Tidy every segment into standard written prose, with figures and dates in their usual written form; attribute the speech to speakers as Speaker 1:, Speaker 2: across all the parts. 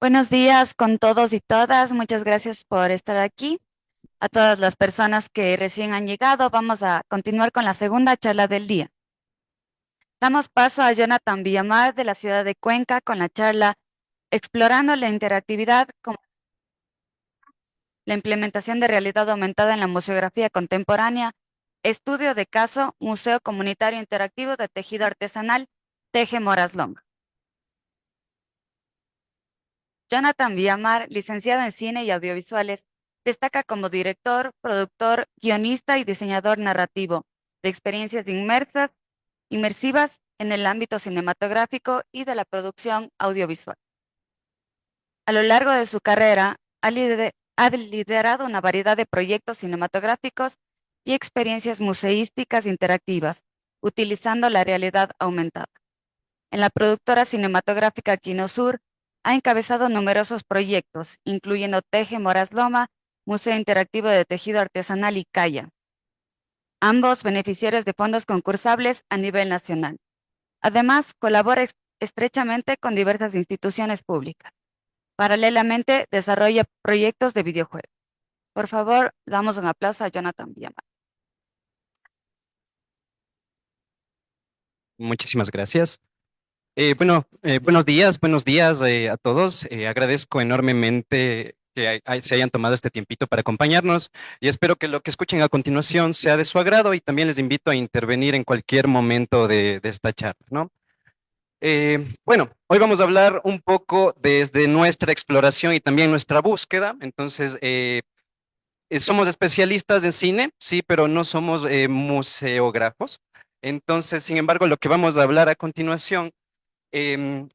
Speaker 1: Buenos días con todos y todas. Muchas gracias por estar aquí. A todas las personas que recién han llegado, vamos a continuar con la segunda charla del día. Damos paso a Jonathan Villamar de la ciudad de Cuenca con la charla Explorando la interactividad con la implementación de realidad aumentada en la museografía contemporánea, estudio de caso, Museo Comunitario Interactivo de Tejido Artesanal, Teje Moras Loma. Jonathan Villamar, licenciado en Cine y Audiovisuales, destaca como director, productor, guionista y diseñador narrativo de experiencias inmersivas en el ámbito cinematográfico y de la producción audiovisual. A lo largo de su carrera, ha liderado una variedad de proyectos cinematográficos y experiencias museísticas interactivas, utilizando la realidad aumentada. En la productora cinematográfica Quinosur, ha encabezado numerosos proyectos, incluyendo Teje Moras Loma, Museo Interactivo de Tejido Artesanal y Calla, ambos beneficiarios de fondos concursables a nivel nacional. Además, colabora estrechamente con diversas instituciones públicas. Paralelamente, desarrolla proyectos de videojuegos. Por favor, damos un aplauso a Jonathan Villamar.
Speaker 2: Muchísimas gracias. Buenos días a todos. Agradezco enormemente que se hayan tomado este tiempito para acompañarnos y espero que lo que escuchen a continuación sea de su agrado y también les invito a intervenir en cualquier momento de esta charla, ¿no? Bueno, hoy vamos a hablar un poco desde nuestra exploración y también nuestra búsqueda. Entonces, somos especialistas en cine, sí, pero no somos museógrafos. Entonces, sin embargo, lo que vamos a hablar a continuación em,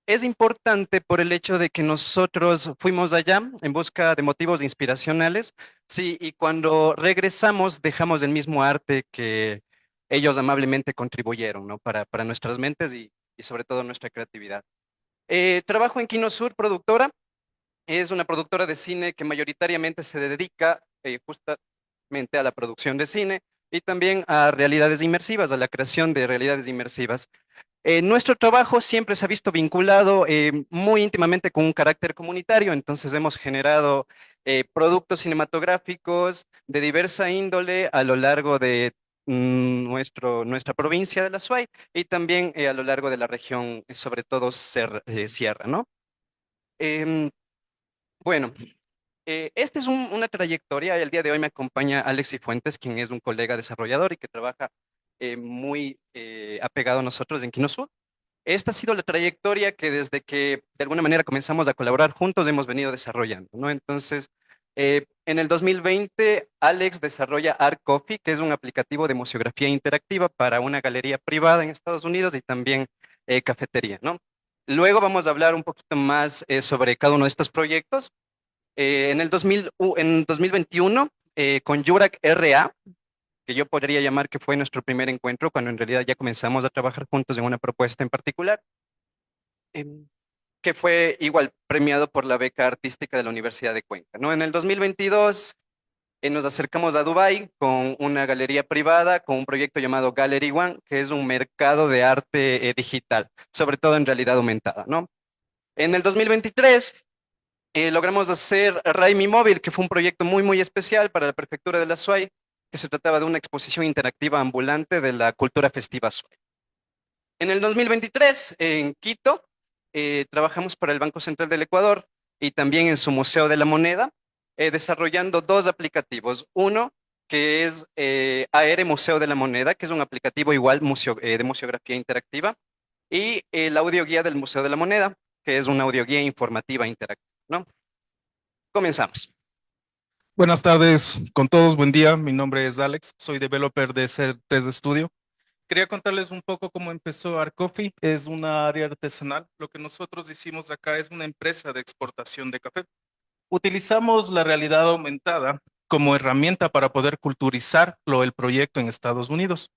Speaker 2: es importante por el hecho de que nosotros fuimos allá en busca de motivos inspiracionales, sí, y cuando regresamos dejamos el mismo arte que ellos amablemente contribuyeron, ¿no? Para nuestras mentes y sobre todo nuestra creatividad. Trabajo en Kinosur, productora. Es una productora de cine que mayoritariamente se dedica justamente a la producción de cine y también a realidades inmersivas, a la creación de realidades inmersivas. Nuestro trabajo siempre se ha visto vinculado muy íntimamente con un carácter comunitario, entonces hemos generado productos cinematográficos de diversa índole a lo largo de nuestra provincia de la SUAY y también a lo largo de la región, sobre todo Sierra, ¿no? Em, bueno, esta es una trayectoria. El día de hoy me acompaña Alex Cifuentes, quien es un colega desarrollador y que trabaja muy apegado a nosotros en Kinosur. Esta ha sido la trayectoria que desde que de alguna manera comenzamos a colaborar juntos hemos venido desarrollando, ¿no? Entonces, en el 2020, Alex desarrolla Art Coffee, que es un aplicativo de museografía interactiva para una galería privada en Estados Unidos y también cafetería, ¿no? Luego vamos a hablar un poquito más sobre cada uno de estos proyectos. En 2021, con Yurak RA, que yo podría llamar que fue nuestro primer encuentro, cuando en realidad ya comenzamos a trabajar juntos en una propuesta en particular, em, que fue igual premiado por la beca artística de la Universidad de Cuenca, ¿no? En el 2022 nos acercamos a Dubái con una galería privada, con un proyecto llamado Gallery One, que es un mercado de arte digital, sobre todo en realidad aumentada, ¿no? En el 2023 logramos hacer Raimi Móvil, que fue un proyecto muy especial para la prefectura de la SUAY, que se trataba de una exposición interactiva ambulante de la cultura festiva SUAY. En el 2023, en Quito, trabajamos para el Banco Central del Ecuador y también en su Museo de la Moneda, desarrollando dos aplicativos. Uno, que es AR Museo de la Moneda, que es un aplicativo igual de museografía interactiva, y la audioguía del Museo de la Moneda, que es una audioguía informativa interactiva, ¿no? Comenzamos.
Speaker 3: Buenas tardes con todos, buen día. Mi nombre es Alex, soy developer de C3 Studio. Quería contarles un poco cómo empezó Art Coffee. Es una área artesanal. Lo que nosotros hicimos acá es una empresa de exportación de café. Utilizamos la realidad aumentada como herramienta para poder culturizarlo el proyecto en Estados Unidos.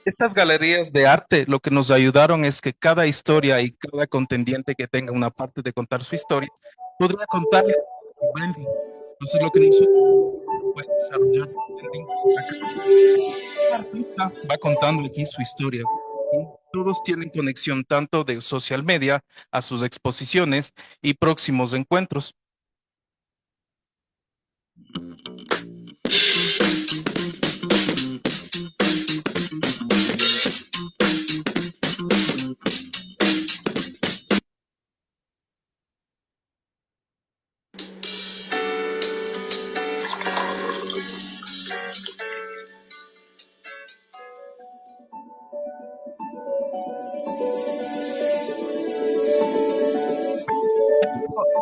Speaker 3: Estas galerías de arte lo que nos ayudaron es que cada historia y cada contendiente que tenga una parte de contar su historia podría contarle su branding. Entonces lo que nosotros fue desarrollar branding. Acá cada artista va contando aquí su historia. Y todos tienen conexión tanto de social media a sus exposiciones y próximos encuentros.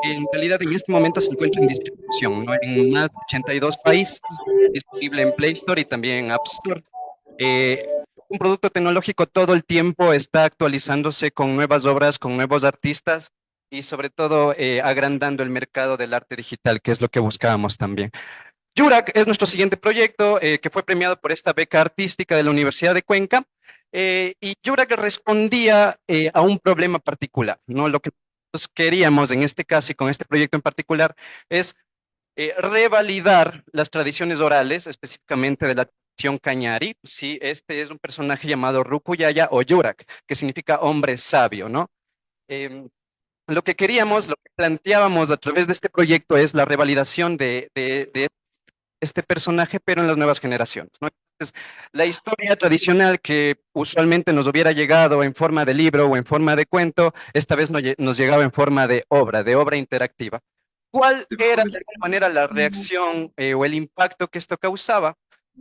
Speaker 2: En realidad, en este momento se encuentra en distribución, ¿no? En más de 82 países, disponible en Play Store y también en App Store. Un producto tecnológico todo el tiempo está actualizándose con nuevas obras, con nuevos artistas y sobre todo agrandando el mercado del arte digital, que es lo que buscábamos también. Yurak es nuestro siguiente proyecto que fue premiado por esta beca artística de la Universidad de Cuenca. Y Yurak respondía a un problema particular, ¿no? Lo que nosotros queríamos en este caso y con este proyecto en particular es revalidar las tradiciones orales, específicamente de la tradición Cañari. Sí, este es un personaje llamado Rukuyaya o Yurak, que significa hombre sabio, ¿no? Em, lo que queríamos, lo que planteábamos a través de este proyecto es la revalidación de este personaje, pero en las nuevas generaciones, ¿no? La historia tradicional que usualmente nos hubiera llegado en forma de libro o en forma de cuento, esta vez nos llegaba en forma de obra interactiva. ¿Cuál era de alguna manera la reacción o el impacto que esto causaba?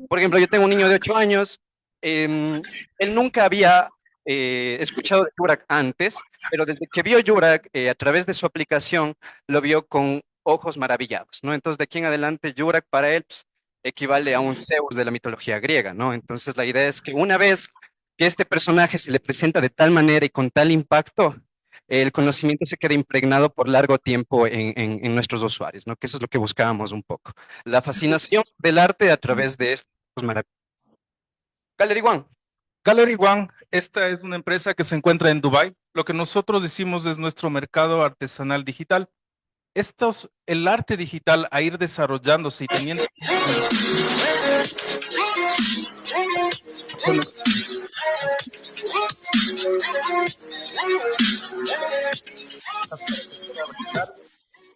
Speaker 2: Por ejemplo, yo tengo un niño de 8 años, él nunca había escuchado de Yurak antes, pero desde que vio Yurak a través de su aplicación, lo vio con ojos maravillados, ¿no? Entonces, de aquí en adelante, Yurak para él pues, equivale a un Zeus de la mitología griega, ¿no? Entonces, la idea es que una vez que este personaje se le presenta de tal manera y con tal impacto, el conocimiento se queda impregnado por largo tiempo en nuestros usuarios, ¿no? Que eso es lo que buscábamos un poco. La fascinación del arte a través de estos maravillosos. Gallery One.
Speaker 3: Gallery One, esta es una empresa que se encuentra en Dubái. Lo que nosotros decimos es nuestro mercado artesanal digital. El arte digital a ir desarrollándose y teniendo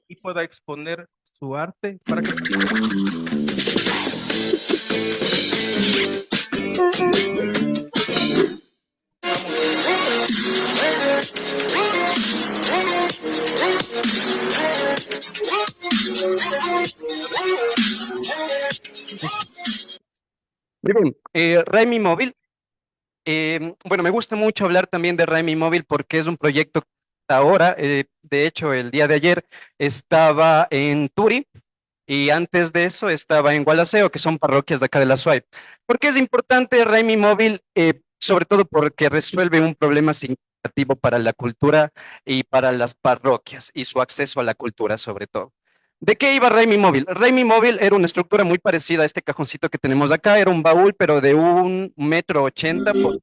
Speaker 3: y pueda exponer su arte para que
Speaker 2: Muy bien. Raimi Móvil. Bueno, me gusta mucho hablar también de Raimi Móvil porque es un proyecto que ahora, de hecho, el día de ayer estaba en Turi y antes de eso estaba en Gualaceo, que son parroquias de acá de la SUAY. ¿Por qué es importante Raimi Móvil? Sobre todo porque resuelve un problema significativo para la cultura y para las parroquias y su acceso a la cultura sobre todo. ¿De qué iba Raimi Móvil? Raimi Móvil era una estructura muy parecida a este cajoncito que tenemos acá, era un baúl, pero de 1,80 m por...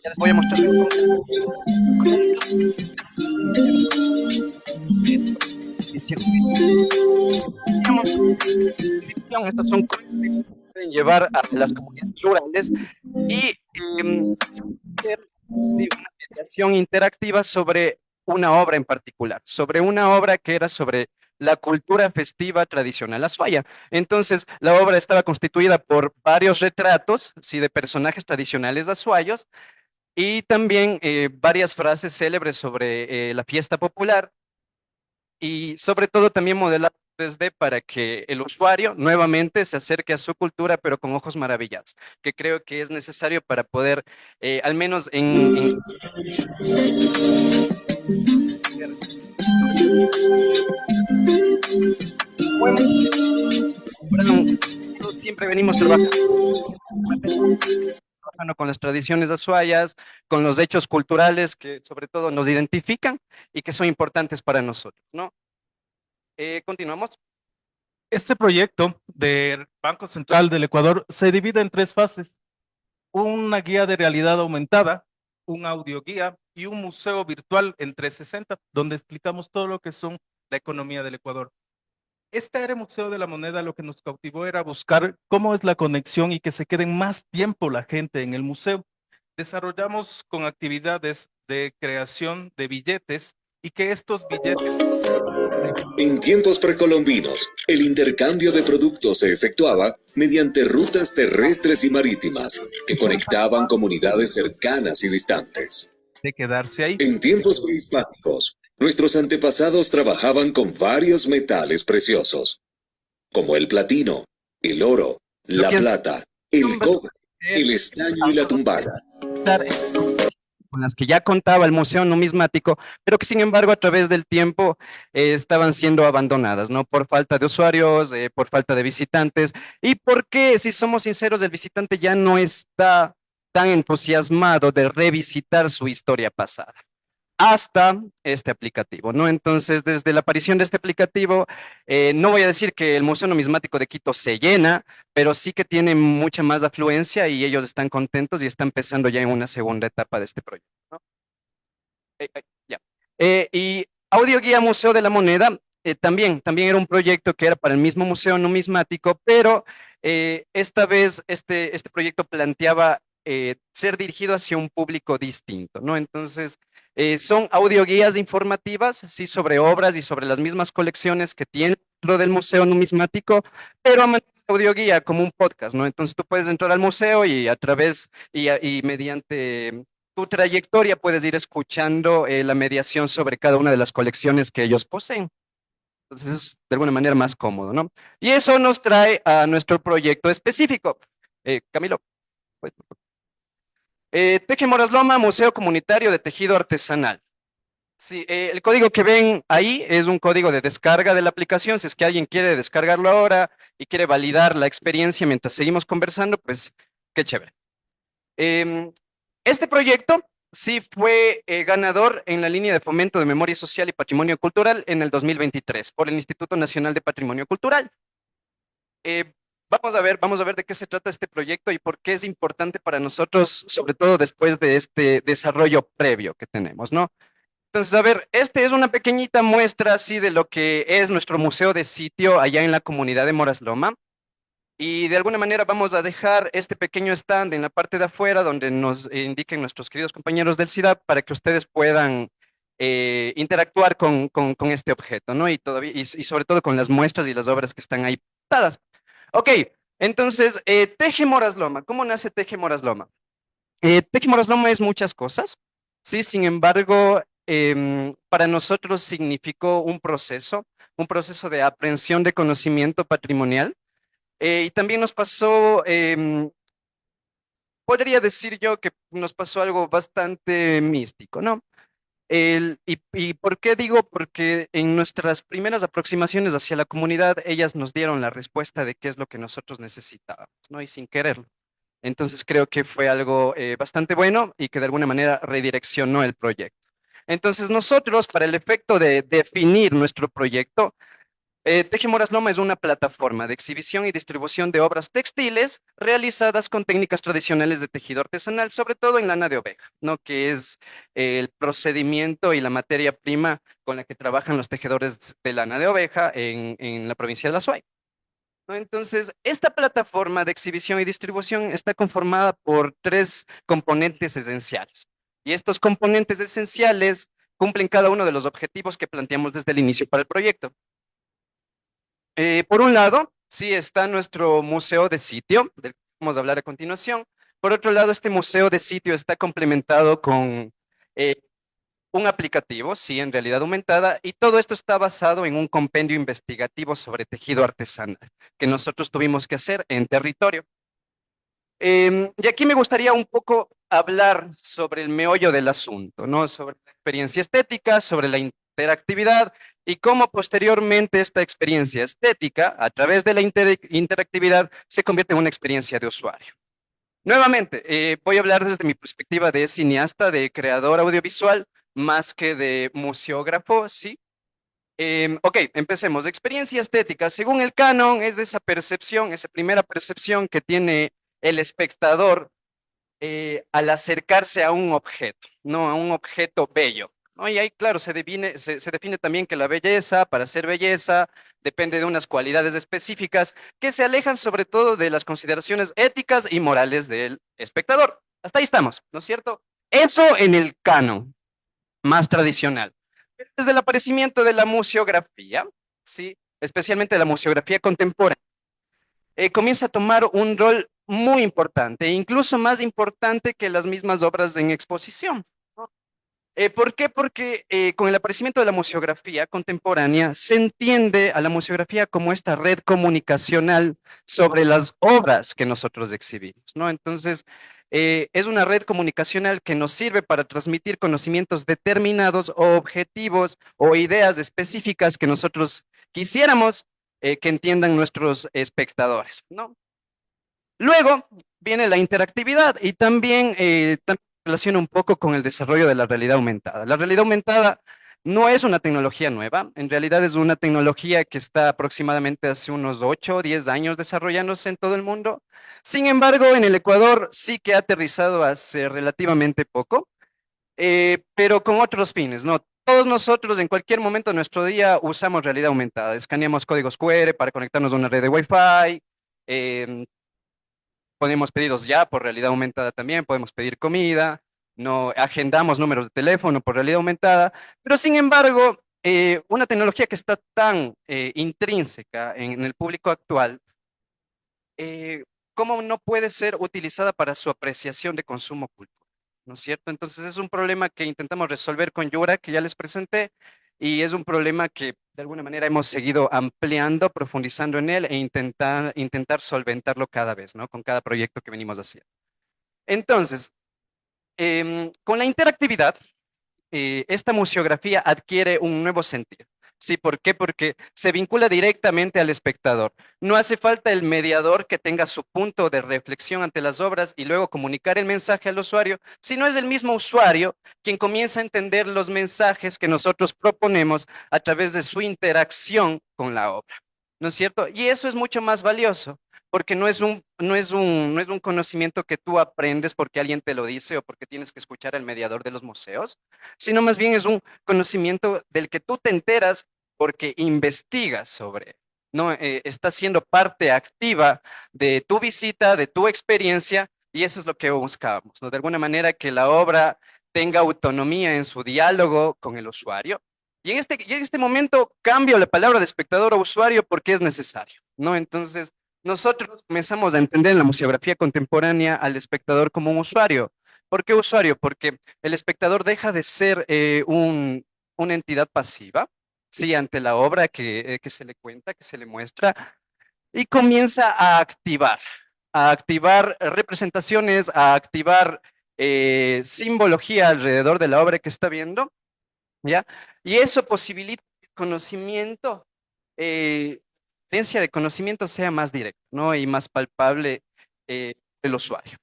Speaker 2: Ya les voy a mostrar. Estos son cosas que se pueden llevar a las comunidades rurales y hacer una mediación interactiva sobre una obra en particular, sobre una obra que era sobre la cultura festiva tradicional azuaya. Entonces, la obra estaba constituida por varios retratos, sí, de personajes tradicionales azuayos, y también varias frases célebres sobre la fiesta popular, y sobre todo también modelar 3D para que el usuario nuevamente se acerque a su cultura, pero con ojos maravillados, que creo que es necesario para poder, al menos siempre venimos trabajando con las tradiciones azuayas, con los hechos culturales que sobre todo nos identifican y que son importantes para nosotros, ¿no? Continuamos.
Speaker 3: este proyecto del Banco Central del Ecuador se divide en 3 fases. Una guía de realidad aumentada, un audio guía y un museo virtual en 360, donde explicamos todo lo que son la economía del Ecuador. Este Aire Museo de la Moneda lo que nos cautivó era buscar cómo es la conexión y que se queden más tiempo la gente en el museo. Desarrollamos con actividades de creación de billetes y que estos billetes...
Speaker 4: En tiempos precolombinos, el intercambio de productos se efectuaba mediante rutas terrestres y marítimas que conectaban comunidades cercanas y distantes.
Speaker 3: de quedarse ahí.
Speaker 4: En tiempos prehispánicos, nuestros antepasados trabajaban con varios metales preciosos, como el platino, el oro, la plata, el cobre, el estaño y la tumbaga.
Speaker 2: Con las que ya contaba el Museo Numismático, pero que sin embargo a través del tiempo estaban siendo abandonadas, ¿no? Por falta de usuarios, por falta de visitantes, y porque, si somos sinceros, el visitante ya no está tan entusiasmado de revisitar su historia pasada hasta este aplicativo, ¿no? Entonces, desde la aparición de este aplicativo, no voy a decir que el Museo Numismático de Quito se llena, pero sí que tiene mucha más afluencia y ellos están contentos y están empezando ya en una segunda etapa de este proyecto, ¿no? Ya. Y Audio Guía Museo de la Moneda, también era un proyecto que era para el mismo Museo Numismático, pero esta vez este proyecto planteaba ser dirigido hacia un público distinto, ¿no? Entonces, son audioguías informativas, sí, sobre obras y sobre las mismas colecciones que tiene dentro del Museo Numismático, pero a manera audioguía como un podcast, ¿no? Entonces tú puedes entrar al museo y a través y mediante tu trayectoria puedes ir escuchando la mediación sobre cada una de las colecciones que ellos poseen. Entonces es de alguna manera más cómodo, ¿no? Y eso nos trae a nuestro proyecto específico. Camilo, pues, Teje Moras Loma, Museo Comunitario de Tejido Artesanal. Sí, el código que ven ahí es un código de descarga de la aplicación. Si es que alguien quiere descargarlo ahora y quiere validar la experiencia mientras seguimos conversando, pues qué chévere. Este proyecto sí fue ganador en la línea de fomento de memoria social y patrimonio cultural en el 2023 por el Instituto Nacional de Patrimonio Cultural. Vamos a ver de qué se trata este proyecto y por qué es importante para nosotros, sobre todo después de este desarrollo previo que tenemos, ¿no? Entonces, a ver, este es una pequeñita muestra así de lo que es nuestro museo de sitio allá en la comunidad de Moras Loma. Y de alguna manera vamos a dejar este pequeño stand en la parte de afuera donde nos indiquen nuestros queridos compañeros del CIDAP para que ustedes puedan interactuar con este objeto, ¿no? Y sobre todo con las muestras y las obras que están ahí dadas. Ok, entonces, Teje Moras Loma. ¿Cómo nace Teje Moras Loma? Teje Moras Loma es muchas cosas, ¿sí? Sin embargo, para nosotros significó un proceso de aprehensión de conocimiento patrimonial. Y también nos pasó, podría decir yo que nos pasó algo bastante místico, ¿no? ¿Y por qué digo? Porque en nuestras primeras aproximaciones hacia la comunidad, ellas nos dieron la respuesta de qué es lo que nosotros necesitábamos, ¿no? Y sin quererlo. Entonces creo que fue algo bastante bueno y que de alguna manera redireccionó el proyecto. Entonces nosotros, para el efecto de definir nuestro proyecto, Teje Moras Loma es una plataforma de exhibición y distribución de obras textiles realizadas con técnicas tradicionales de tejido artesanal, sobre todo en lana de oveja, ¿no? Que es el procedimiento y la materia prima con la que trabajan los tejedores de lana de oveja en la provincia de La Suay, ¿no? Entonces, esta plataforma de exhibición y distribución está conformada por tres componentes esenciales. Y estos componentes esenciales cumplen cada uno de los objetivos que planteamos desde el inicio para el proyecto. Por un lado, sí está nuestro museo de sitio, del que vamos a hablar a continuación. Por otro lado, este museo de sitio está complementado con eh, un aplicativo, sí, en realidad aumentada, y todo esto está basado en un compendio investigativo sobre tejido artesanal que nosotros tuvimos que hacer en territorio. Y aquí me gustaría un poco hablar sobre el meollo del asunto, ¿no? Sobre la experiencia estética, sobre la interactividad y cómo posteriormente esta experiencia estética, a través de la interactividad, se convierte en una experiencia de usuario. Nuevamente, voy a hablar desde mi perspectiva de cineasta, de creador audiovisual, más que de museógrafo, ¿sí? Ok, empecemos. Experiencia estética, según el canon, es esa percepción, esa primera percepción que tiene el espectador al acercarse a un objeto, ¿no? A un objeto bello, ¿no? Y ahí, claro, se define también que la belleza, para ser belleza, depende de unas cualidades específicas que se alejan sobre todo de las consideraciones éticas y morales del espectador. Hasta ahí estamos, ¿no es cierto? Eso en el canon más tradicional. Desde el aparecimiento de la museografía, ¿sí? Especialmente la museografía contemporánea, comienza a tomar un rol muy importante, incluso más importante que las mismas obras en exposición, ¿no? ¿Por qué? Porque con el aparecimiento de la museografía contemporánea se entiende a la museografía como esta red comunicacional sobre las obras que nosotros exhibimos, ¿no? Entonces, es una red comunicacional que nos sirve para transmitir conocimientos determinados o objetivos o ideas específicas que nosotros quisiéramos que entiendan nuestros espectadores, ¿no? Luego viene la interactividad y también, relaciona un poco con el desarrollo de la realidad aumentada. La realidad aumentada no es una tecnología nueva, en realidad es una tecnología que está aproximadamente hace unos 8 o 10 años desarrollándose en todo el mundo. Sin embargo, en el Ecuador sí que ha aterrizado hace relativamente poco, pero con otros fines, ¿no? Todos nosotros en cualquier momento de nuestro día usamos realidad aumentada, escaneamos códigos QR para conectarnos a una red de Wi-Fi, ponemos pedidos ya por realidad aumentada también, podemos pedir comida, no agendamos números de teléfono por realidad aumentada, pero sin embargo, una tecnología que está tan intrínseca en el público actual ¿cómo no puede ser utilizada para su apreciación de consumo cultural? ¿No es cierto? Entonces es un problema que intentamos resolver con Yura, que ya les presenté, y es un problema que de alguna manera hemos seguido ampliando, profundizando en él e intentar solventarlo cada vez, ¿no? Con cada proyecto que venimos haciendo. Entonces, con la interactividad, esta museografía adquiere un nuevo sentido. ¿Sí? ¿Por qué? Porque se vincula directamente al espectador. No hace falta el mediador que tenga su punto de reflexión ante las obras y luego comunicar el mensaje al usuario, sino es el mismo usuario quien comienza a entender los mensajes que nosotros proponemos a través de su interacción con la obra. ¿No es cierto? Y eso es mucho más valioso, porque no es un conocimiento que tú aprendes porque alguien te lo dice o porque tienes que escuchar al mediador de los museos, sino más bien es un conocimiento del que tú te enteras porque investigas sobre él, ¿no? Estás siendo parte activa de tu visita, de tu experiencia, y eso es lo que buscamos, ¿no? De alguna manera que la obra tenga autonomía en su diálogo con el usuario. Y en este momento cambio la palabra de espectador a usuario porque es necesario, ¿no? Entonces, nosotros comenzamos a entender en la museografía contemporánea al espectador como un usuario. ¿Por qué usuario? Porque el espectador deja de ser una entidad pasiva, sí, ante la obra que se le cuenta, que se le muestra, y comienza a activar representaciones, a activar simbología alrededor de la obra que está viendo, ¿ya? Y eso posibilita que el conocimiento, la evidencia de conocimiento sea más directo, ¿no? Y más palpable el usuario.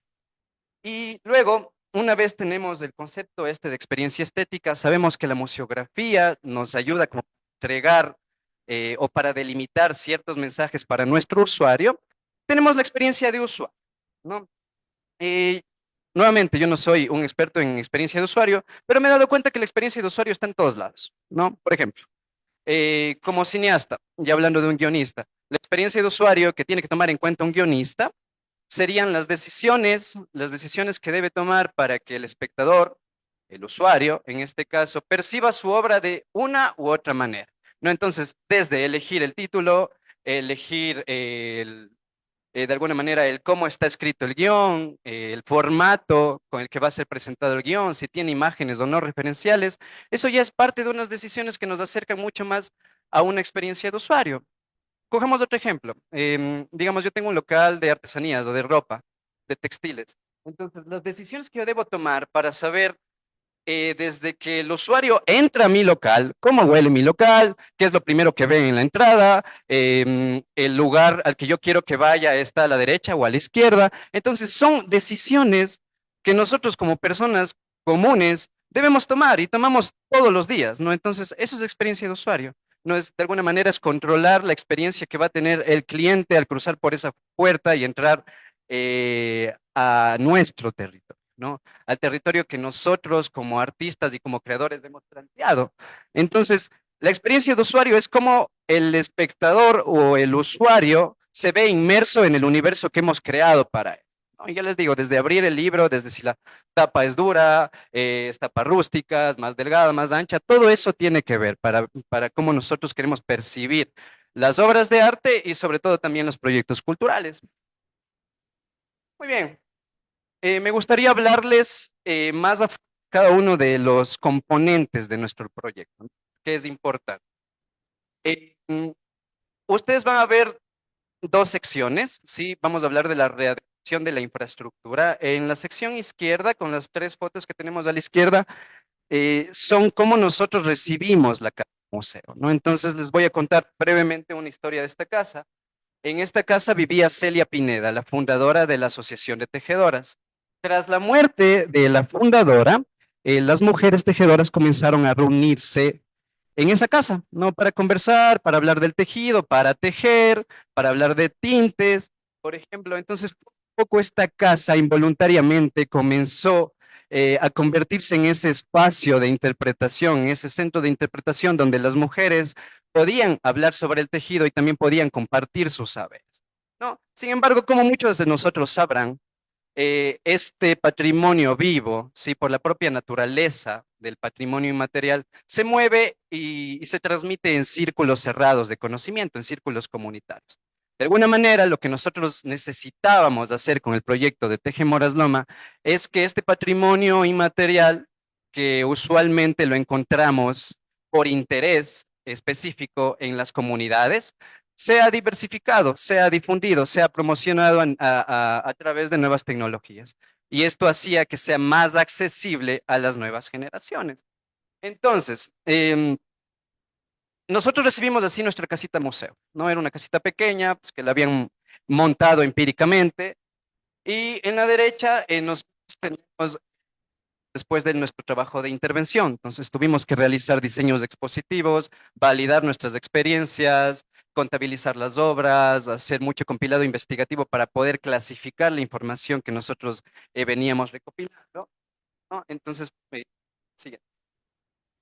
Speaker 2: Y luego, una vez tenemos el concepto este de experiencia estética, sabemos que la museografía nos ayuda como a entregar o para delimitar ciertos mensajes para nuestro usuario. Tenemos la experiencia de usuario, ¿no? Eh, Nuevamente, yo no soy un experto en experiencia de usuario, pero me he dado cuenta que la experiencia de usuario está en todos lados, ¿no? Por ejemplo, como cineasta, ya hablando de un guionista, la experiencia de usuario que tiene que tomar en cuenta un guionista serían las decisiones que debe tomar para que el espectador, el usuario, en este caso, perciba su obra de una u otra manera, ¿no? Entonces, desde elegir el título, elegir de alguna manera el cómo está escrito el guión, el formato con el que va a ser presentado el guión, si tiene imágenes o no referenciales, eso ya es parte de unas decisiones que nos acercan mucho más a una experiencia de usuario. Cojamos otro ejemplo. Digamos, yo tengo un local de artesanías o de ropa, de textiles. Entonces, las decisiones que yo debo tomar para saber desde que el usuario entra a mi local, cómo huele mi local, qué es lo primero que ve en la entrada, el lugar al que yo quiero que vaya está a la derecha o a la izquierda. Entonces, son decisiones que nosotros como personas comunes debemos tomar y tomamos todos los días, ¿no? Entonces, eso es experiencia de usuario. No es, de alguna manera, es controlar la experiencia que va a tener el cliente al cruzar por esa puerta y entrar a nuestro territorio, ¿no? Al territorio que nosotros como artistas y como creadores hemos planteado. Entonces, la experiencia de usuario es como el espectador o el usuario se ve inmerso en el universo que hemos creado para él, ¿no? Y ya les digo, desde abrir el libro, desde si la tapa es dura, es tapa rústica, es más delgada, más ancha, todo eso tiene que ver para cómo nosotros queremos percibir las obras de arte y sobre todo también los proyectos culturales. Muy bien. Me gustaría hablarles más a cada uno de los componentes de nuestro proyecto, ¿no? Que es importante. Ustedes van a ver dos secciones, ¿sí? Vamos a hablar de la readaptación de la infraestructura. En la sección izquierda, con las tres fotos que tenemos a la izquierda, son cómo nosotros recibimos la casa museo, ¿no? Entonces les voy a contar brevemente una historia de esta casa. En esta casa vivía Celia Pineda, la fundadora de la Asociación de Tejedoras. Tras la muerte de la fundadora, las mujeres tejedoras comenzaron a reunirse en esa casa, ¿no? Para conversar, para hablar del tejido, para tejer, para hablar de tintes, por ejemplo. Entonces, poco a poco esta casa involuntariamente comenzó a convertirse en ese espacio de interpretación, en ese centro de interpretación donde las mujeres podían hablar sobre el tejido y también podían compartir sus saberes, ¿no? Sin embargo, como muchos de nosotros sabrán, este patrimonio vivo, sí, por la propia naturaleza del patrimonio inmaterial, se mueve y se transmite en círculos cerrados de conocimiento, en círculos comunitarios. De alguna manera, lo que nosotros necesitábamos hacer con el proyecto de Teje Moras Loma es que este patrimonio inmaterial, que usualmente lo encontramos por interés específico en las comunidades, sea diversificado, sea difundido, sea promocionado a través de nuevas tecnologías. Y esto hacía que sea más accesible a las nuevas generaciones. Entonces, nosotros recibimos así nuestra casita museo, ¿no? Era una casita pequeña, pues, que la habían montado empíricamente, y en la derecha nosotros tenemos, después de nuestro trabajo de intervención, entonces tuvimos que realizar diseños expositivos, validar nuestras experiencias, contabilizar las obras, hacer mucho compilado investigativo para poder clasificar la información que nosotros veníamos recopilando, ¿no? Entonces, sigue.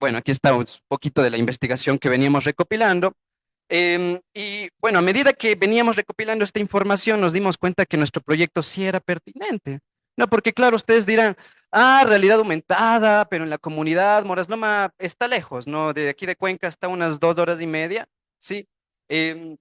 Speaker 2: Bueno, aquí está un poquito de la investigación que veníamos recopilando. Y bueno, a medida que veníamos recopilando esta información, nos dimos cuenta que nuestro proyecto sí era pertinente. No, porque claro, ustedes dirán, realidad aumentada, pero en la comunidad Morasloma está lejos, ¿no? De aquí de Cuenca está unas 2 horas y media, ¿sí? Em,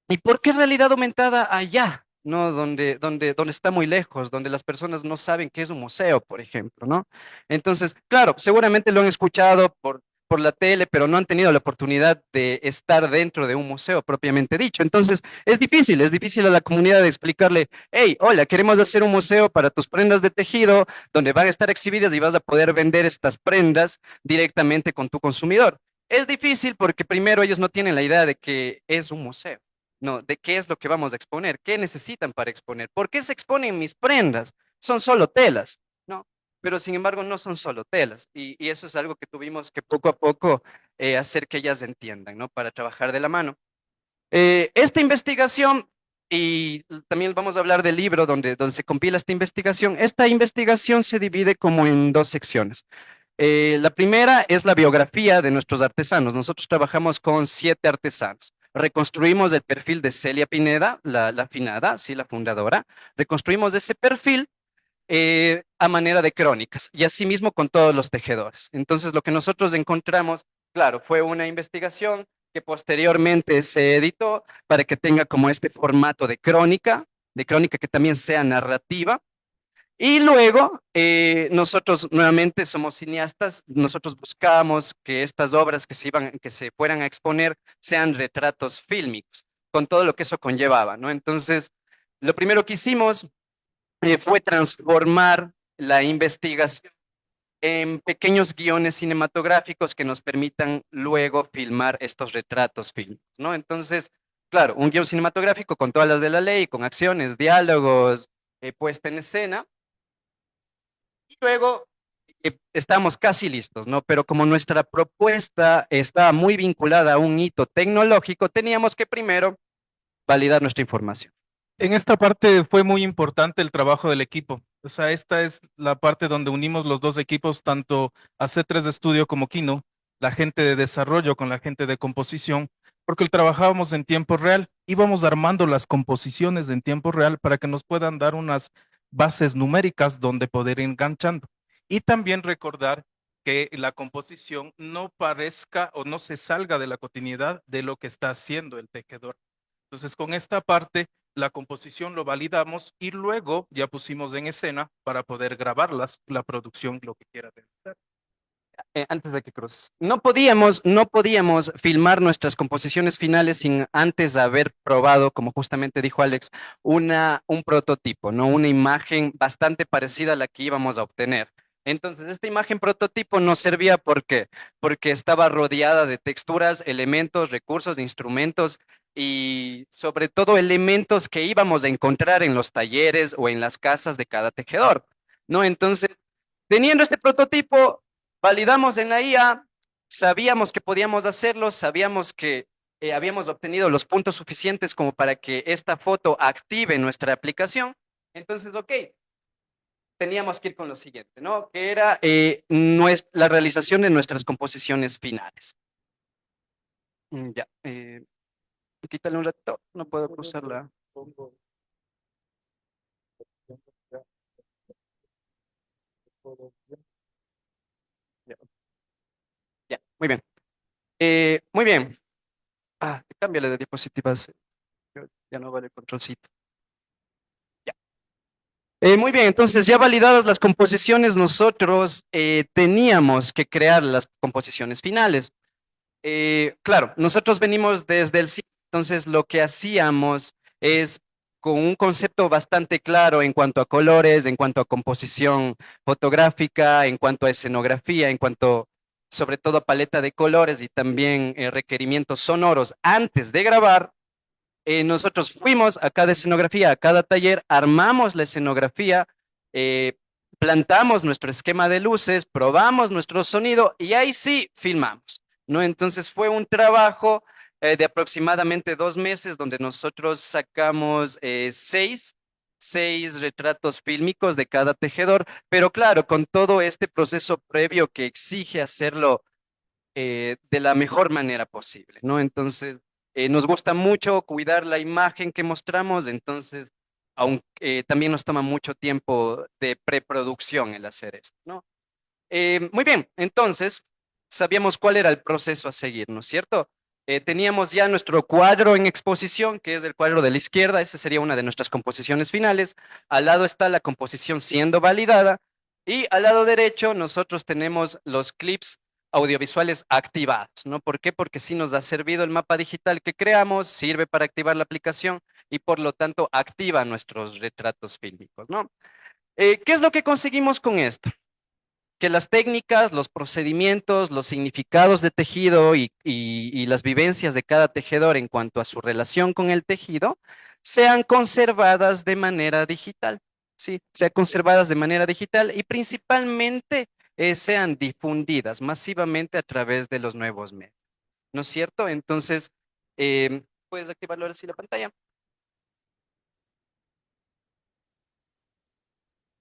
Speaker 2: ¿Y por qué realidad aumentada allá? ¿No? Donde está muy lejos, donde las personas no saben qué es un museo, por ejemplo, ¿no? Entonces, claro, seguramente lo han escuchado por la tele, pero no han tenido la oportunidad de estar dentro de un museo propiamente dicho. Entonces, es difícil a la comunidad de explicarle, hey, hola, queremos hacer un museo para tus prendas de tejido, donde van a estar exhibidas y vas a poder vender estas prendas directamente con tu consumidor. Es difícil porque primero ellos no tienen la idea de que es un museo. No, de qué es lo que vamos a exponer, qué necesitan para exponer, por qué se exponen mis prendas, son solo telas, ¿no? Pero sin embargo no son solo telas y eso es algo que tuvimos que poco a poco hacer que ellas entiendan, ¿no? Para trabajar de la mano. Esta investigación, y también vamos a hablar del libro donde se compila esta investigación se divide como en dos secciones. La primera es la biografía de nuestros artesanos. Nosotros trabajamos con 7 artesanos. Reconstruimos el perfil de Celia Pineda, la finada, sí, la fundadora. Reconstruimos ese perfil a manera de crónicas y asimismo con todos los tejedores. Entonces, lo que nosotros encontramos, claro, fue una investigación que posteriormente se editó para que tenga como este formato de crónica que también sea narrativa. Y luego, nosotros nuevamente somos cineastas, nosotros buscamos que estas obras que se fueran a exponer sean retratos fílmicos, con todo lo que eso conllevaba, ¿no? Entonces, lo primero que hicimos fue transformar la investigación en pequeños guiones cinematográficos que nos permitan luego filmar estos retratos fílmicos, ¿no? Entonces, claro, un guión cinematográfico con todas las de la ley, con acciones, diálogos, puesta en escena, y luego estamos casi listos, ¿no? Pero como nuestra propuesta estaba muy vinculada a un hito tecnológico, teníamos que primero validar nuestra información.
Speaker 3: En esta parte fue muy importante el trabajo del equipo. O sea, esta es la parte donde unimos los dos equipos, tanto a C3 de estudio como Kino, la gente de desarrollo con la gente de composición, porque trabajábamos en tiempo real, íbamos armando las composiciones en tiempo real para que nos puedan dar unas bases numéricas donde poder ir enganchando. Y también recordar que la composición no parezca o no se salga de la continuidad de lo que está haciendo el tejedor. Entonces, con esta parte, la composición lo validamos y luego ya pusimos en escena para poder grabarlas, la producción, lo que quiera realizar.
Speaker 2: Antes de que cruces. No podíamos filmar nuestras composiciones finales sin antes haber probado, como justamente dijo Alex, un prototipo, ¿no? Una imagen bastante parecida a la que íbamos a obtener. Entonces, esta imagen prototipo nos servía porque estaba rodeada de texturas, elementos, recursos, instrumentos y sobre todo elementos que íbamos a encontrar en los talleres o en las casas de cada tejedor, ¿no? Entonces, teniendo este prototipo, validamos en la IA, sabíamos que podíamos hacerlo, sabíamos que habíamos obtenido los puntos suficientes como para que esta foto active nuestra aplicación. Entonces, ok, teníamos que ir con lo siguiente, ¿no? Que era la realización de nuestras composiciones finales. Ya, quítale un rato, no puedo cruzarla. Ya, ya, muy bien. Muy bien. Cámbiale de diapositivas. Ya no vale el controlcito. Ya. Muy bien, entonces ya validadas las composiciones, nosotros teníamos que crear las composiciones finales. Claro, nosotros venimos desde el cine, entonces lo que hacíamos es con un concepto bastante claro en cuanto a colores, en cuanto a composición fotográfica, en cuanto a escenografía, en cuanto sobre todo a paleta de colores y también requerimientos sonoros antes de grabar. Nosotros fuimos a cada escenografía, a cada taller, armamos la escenografía, eh, plantamos nuestro esquema de luces, probamos nuestro sonido y ahí sí filmamos, ¿no? Entonces fue un trabajo de aproximadamente 2 meses donde nosotros sacamos seis retratos fílmicos de cada tejedor, pero claro, con todo este proceso previo que exige hacerlo de la mejor manera posible, ¿no? Entonces, nos gusta mucho cuidar la imagen que mostramos, entonces, aunque también nos toma mucho tiempo de preproducción el hacer esto, ¿no? Muy bien, entonces, sabíamos cuál era el proceso a seguir, ¿no es cierto? Teníamos ya nuestro cuadro en exposición, que es el cuadro de la izquierda, esa sería una de nuestras composiciones finales. Al lado está la composición siendo validada y al lado derecho nosotros tenemos los clips audiovisuales activados, ¿no? ¿Por qué? Porque sí nos ha servido el mapa digital que creamos, sirve para activar la aplicación y por lo tanto activa nuestros retratos fílmicos, ¿no? ¿Qué es lo que conseguimos con esto? Que las técnicas, los procedimientos, los significados de tejido y las vivencias de cada tejedor en cuanto a su relación con el tejido sean conservadas de manera digital, ¿sí? Sean conservadas de manera digital y principalmente sean difundidas masivamente a través de los nuevos medios, ¿no es cierto? Entonces, ¿puedes activarlo ahora sí la pantalla?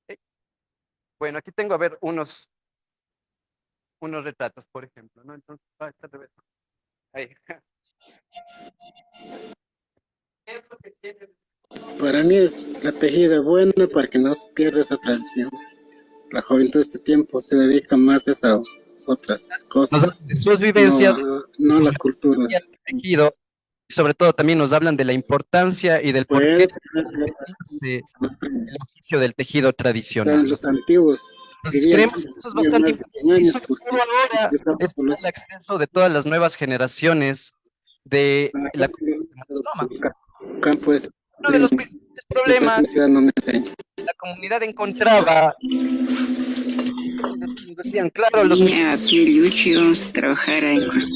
Speaker 2: Eh, Bueno, aquí tengo, a ver, unos retratos, por ejemplo, ¿no? Entonces, está al revés. Ahí. ¿Qué es lo que tiene?
Speaker 5: Para mí es la tejida buena para que no se pierda esa tradición. La juventud de este tiempo se dedica más a esas otras
Speaker 2: Nos hablan
Speaker 5: cosas,
Speaker 2: de sus
Speaker 5: no
Speaker 2: vivencias,
Speaker 5: no a la cultura.
Speaker 2: del tejido, y sobre todo también nos hablan de la importancia y del por qué
Speaker 5: Pues
Speaker 2: se el oficio del tejido tradicional.
Speaker 5: los antiguos
Speaker 2: Entonces
Speaker 5: vivían,
Speaker 2: creemos que eso es
Speaker 5: vivían
Speaker 2: bastante
Speaker 5: más de
Speaker 2: importante
Speaker 5: 100
Speaker 2: y
Speaker 5: años
Speaker 2: sobre
Speaker 5: porque
Speaker 2: todo ahora
Speaker 5: esa
Speaker 2: está el
Speaker 5: población,
Speaker 2: acceso de todas las nuevas generaciones de
Speaker 5: la
Speaker 2: la
Speaker 5: gente
Speaker 2: comunidad de Montezuma.
Speaker 5: del campo es
Speaker 2: Uno de los principales
Speaker 5: esta
Speaker 2: problemas
Speaker 5: ciudad no me enseña.
Speaker 2: la comunidad encontraba, nos decían, claro, los
Speaker 6: Niña a pie lucho y vamos a trabajar a Encuentro.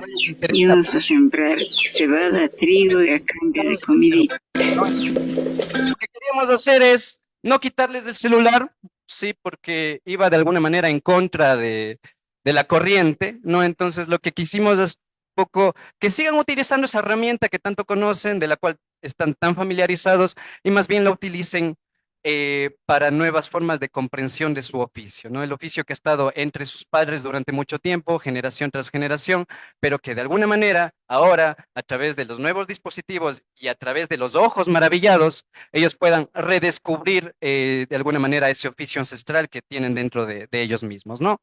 Speaker 2: les
Speaker 6: Y
Speaker 2: interesa
Speaker 6: vamos a sembrar cebada, trigo y a cambio de comidita.
Speaker 2: ¿no? Lo que queríamos hacer es no quitarles el celular, sí, porque iba de alguna manera en contra de la corriente, ¿no? Entonces lo que quisimos es un poco que sigan utilizando esa herramienta que tanto conocen, de la cual están tan familiarizados, y más bien la utilicen para nuevas formas de comprensión de su oficio, ¿no? El oficio que ha estado entre sus padres durante mucho tiempo, generación tras generación, pero que de alguna manera ahora, a través de los nuevos dispositivos y a través de los ojos maravillados, ellos puedan redescubrir de alguna manera ese oficio ancestral que tienen dentro de ellos mismos, ¿no?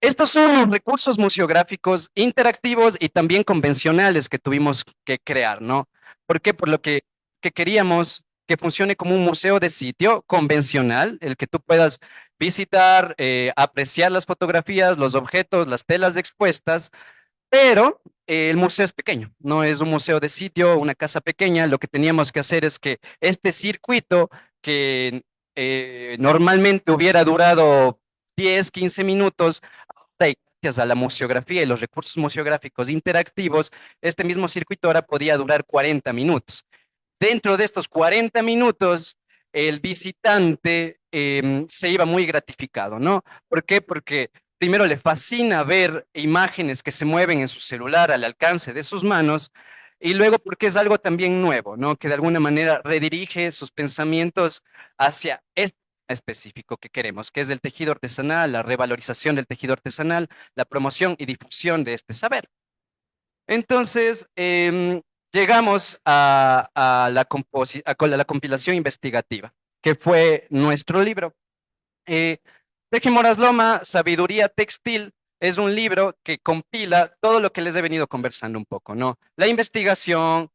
Speaker 2: Estos son los recursos museográficos interactivos y también convencionales que tuvimos que crear, ¿no? ¿Por qué? Por lo que queríamos que funcione como un museo de sitio convencional, el que tú puedas visitar, apreciar las fotografías, los objetos, las telas expuestas, pero el museo es pequeño, no es un museo de sitio, una casa pequeña. Lo que teníamos que hacer es que este circuito que normalmente hubiera durado 10, 15 minutos, ahora, y gracias a la museografía y los recursos museográficos interactivos, este mismo circuito ahora podía durar 40 minutos. Dentro de estos 40 minutos, el visitante se iba muy gratificado, ¿no? ¿Por qué? Porque primero le fascina ver imágenes que se mueven en su celular al alcance de sus manos, y luego porque es algo también nuevo, ¿no? Que de alguna manera redirige sus pensamientos hacia este específico que queremos, que es el tejido artesanal, la revalorización del tejido artesanal, la promoción y difusión de este saber. Entonces, llegamos a la compilación investigativa, que fue nuestro libro. Teje Moras Loma, Sabiduría Textil, es un libro que compila todo lo que les he venido conversando un poco, ¿no? La investigación,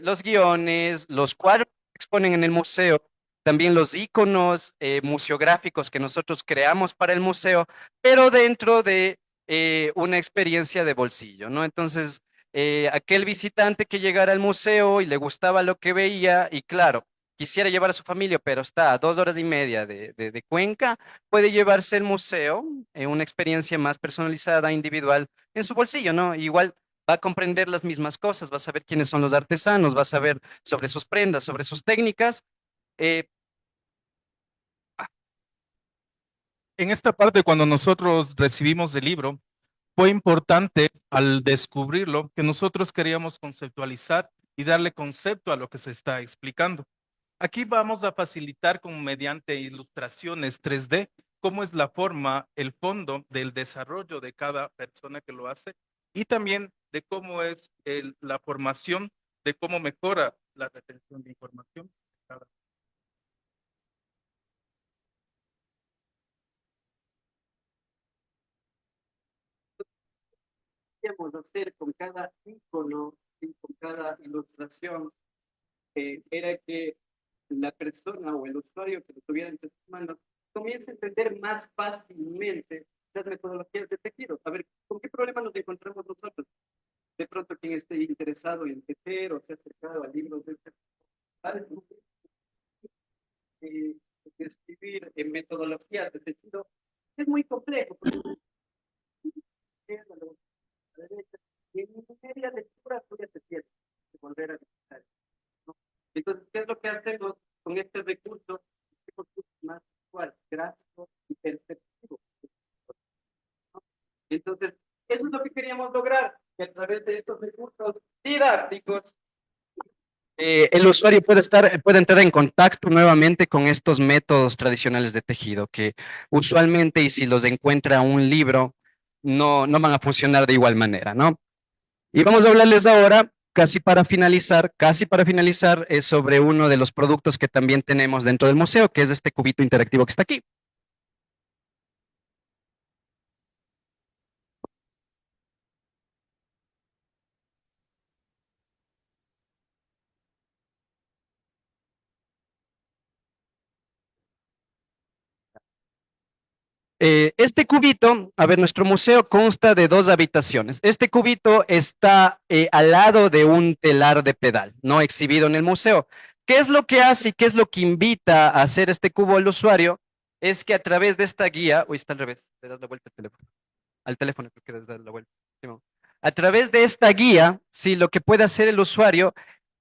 Speaker 2: los guiones, los cuadros que se exponen en el museo, también los iconos museográficos que nosotros creamos para el museo, pero dentro de una experiencia de bolsillo, ¿no? Entonces, aquel visitante que llegara al museo y le gustaba lo que veía, y claro, quisiera llevar a su familia, pero está a 2 horas y media de Cuenca, puede llevarse el museo, una experiencia más personalizada, individual, en su bolsillo, ¿no? Igual va a comprender las mismas cosas, va a saber quiénes son los artesanos, va a saber sobre sus prendas, sobre sus técnicas. eh,
Speaker 3: En esta parte, cuando nosotros recibimos el libro, fue importante al descubrirlo que nosotros queríamos conceptualizar y darle concepto a lo que se está explicando. Aquí vamos a facilitar mediante ilustraciones 3D cómo es la forma, el fondo del desarrollo de cada persona que lo hace y también de cómo es la formación, de cómo mejora la retención de información.
Speaker 2: Queríamos hacer con cada icono y con cada ilustración era que la persona o el usuario que lo tuviera entre sus manos comience a entender más fácilmente las metodologías de tejido. A ver, ¿con qué problema nos encontramos nosotros? De pronto, quien esté interesado en tejer o se ha acercado a libros de escribir en metodologías de tejido, es muy complejo. Y en media lectura tú ya te tienes que volver a visitar, ¿no? Entonces, ¿qué es lo que hacemos con este recurso? Este recurso más visual, gráfico y perceptivo, ¿no? Entonces, eso es lo que queríamos lograr, que a través de estos recursos didácticos el usuario puede entrar en contacto nuevamente con estos métodos tradicionales de tejido, que usualmente, y si los encuentra un libro, no van a funcionar de igual manera, ¿no? Y vamos a hablarles ahora, casi para finalizar, sobre uno de los productos que también tenemos dentro del museo, que es este cubito interactivo que está aquí. Este cubito, a ver, nuestro museo consta de 2 habitaciones. Este cubito está al lado de un telar de pedal, no exhibido en el museo. ¿Qué es lo que hace y qué es lo que invita a hacer este cubo al usuario? Es que a través de esta guía, uy, está al revés, le das la vuelta al teléfono, creo que debes dar la vuelta. A través de esta guía, sí, lo que puede hacer el usuario